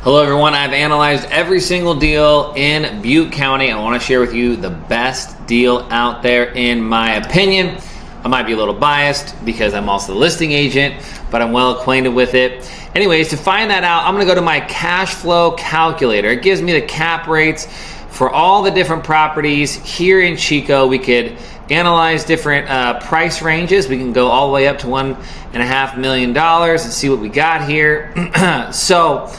Hello everyone, I've analyzed every single deal in Butte County. I want to share with you the best deal out there in my opinion. I might be a little biased because I'm also the listing agent, but I'm well acquainted with it. Anyways, to find that out, I'm going to go to my cash flow calculator. It gives me the cap rates for all the different properties here in Chico. We could analyze different price ranges. We can go all the way up to $1.5 million and see what we got here. So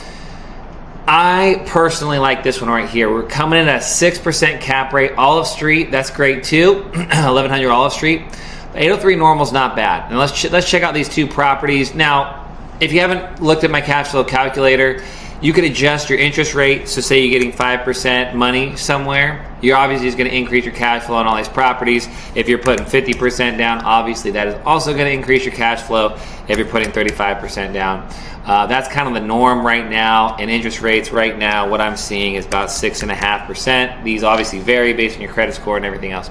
I personally like this one right here. We're coming in at a 6% cap rate. Olive Street, that's great too. 1100 Olive Street. 803 Normal is not bad. And let's check out these two properties. Now, if you haven't looked at my cash flow calculator, you could adjust your interest rate. So say you're getting 5% money somewhere, you're obviously just going to increase your cash flow on all these properties. If you're putting 50% down, obviously that is also going to increase your cash flow if you're putting 35% down. That's kind of the norm right now, and interest rates right now, what I'm seeing is about 6.5%. These obviously vary based on your credit score and everything else.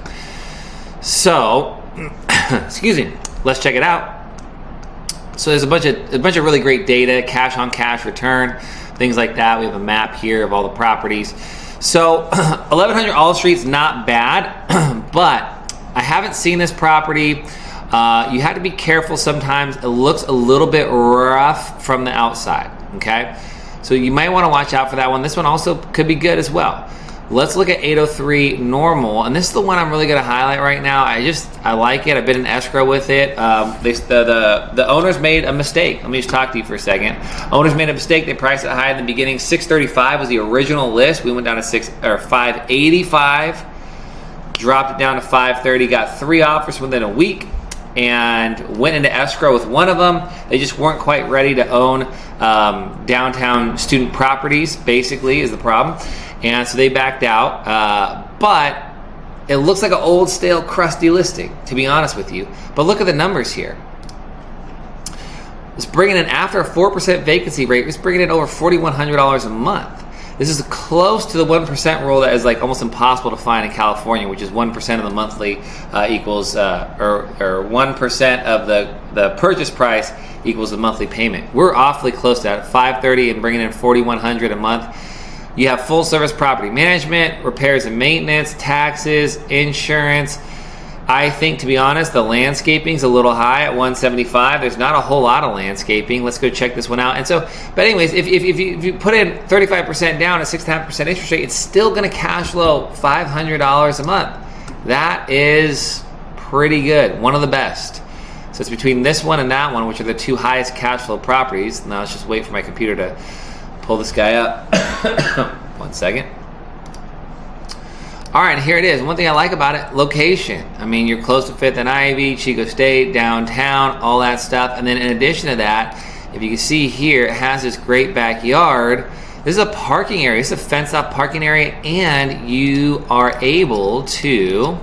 So, excuse me, let's check it out. So there's a bunch of really great data, cash on cash return, things like that. We have a map here of all the properties. So 1100 Olive Street's not bad, but I haven't seen this property. You have to be careful sometimes. It looks a little bit rough from the outside, okay? So you might want to watch out for that one. This one also could be good as well. Let's look at 803 Normal, and this is the one I'm really going to highlight right now. I like it. I've been in escrow with it. The owners made a mistake. Let me just talk to you for a second. Owners made a mistake. They priced it high in the beginning. 635 was the original list. We went down to 585, dropped it down to 530, got 3 offers within a week, and went into escrow with one of them. They just weren't quite ready to own downtown student properties, basically, is the problem. And so they backed out. But it looks like an old, stale, crusty listing, to be honest with you. But look at the numbers here. It's bringing in, after a 4% vacancy rate, it's bringing in over $4,100 a month. This is close to the 1% rule that is like almost impossible to find in California, which is 1% of the monthly equals, or 1% of the purchase price equals the monthly payment. We're awfully close to that, $530 and bringing in $4,100 a month. You have full service property management, repairs and maintenance, taxes, insurance. I think, to be honest, the landscaping's a little high at $175. There's not a whole lot of landscaping. Let's go check this one out. And so, but anyways, if you put in 35% down at 6.5% interest rate, it's still going to cash flow $500 a month. That is pretty good. One of the best. So it's between this one and that one, which are the two highest cash flow properties. Now let's just wait for my computer to pull this guy up. 1 second. All right, here it is. One thing I like about it, location. I mean, you're close to 5th and Ivy, Chico State, downtown, all that stuff. And then in addition to that, if you can see here, it has this great backyard. This is a parking area. This is a fenced-off parking area, and you are able to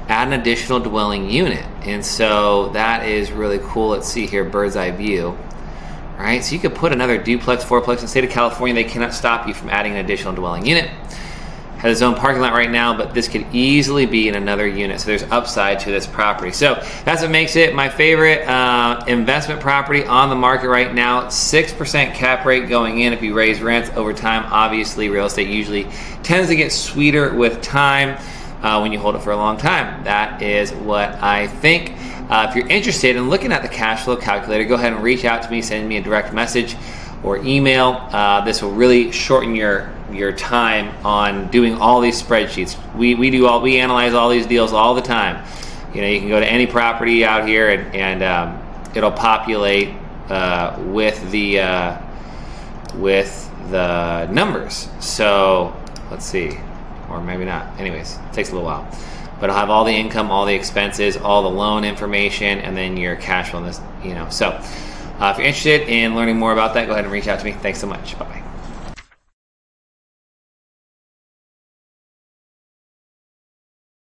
add an additional dwelling unit. And so that is really cool. Let's see here, bird's eye view. All right, so you could put another duplex, fourplex. In the state of California, they cannot stop you from adding an additional dwelling unit. Has its own parking lot right now, but this could easily be in another unit. So there's upside to this property. So that's what makes it my favorite investment property on the market right now. 6% cap rate going in. If you raise rents over time, obviously real estate usually tends to get sweeter with time when you hold it for a long time. That is what I think. If you're interested in looking at the cash flow calculator, go ahead and reach out to me, send me a direct message or email. This will really shorten your time on doing all these spreadsheets. We analyze all these deals all the time. You know, you can go to any property out here and it'll populate with the numbers. So let's see, or maybe not. Anyways, it takes a little while. But I'll have all the income, all the expenses, all the loan information, and then your cash flow. So if you're interested in learning more about that, go ahead and reach out to me. Thanks so much. Bye-bye.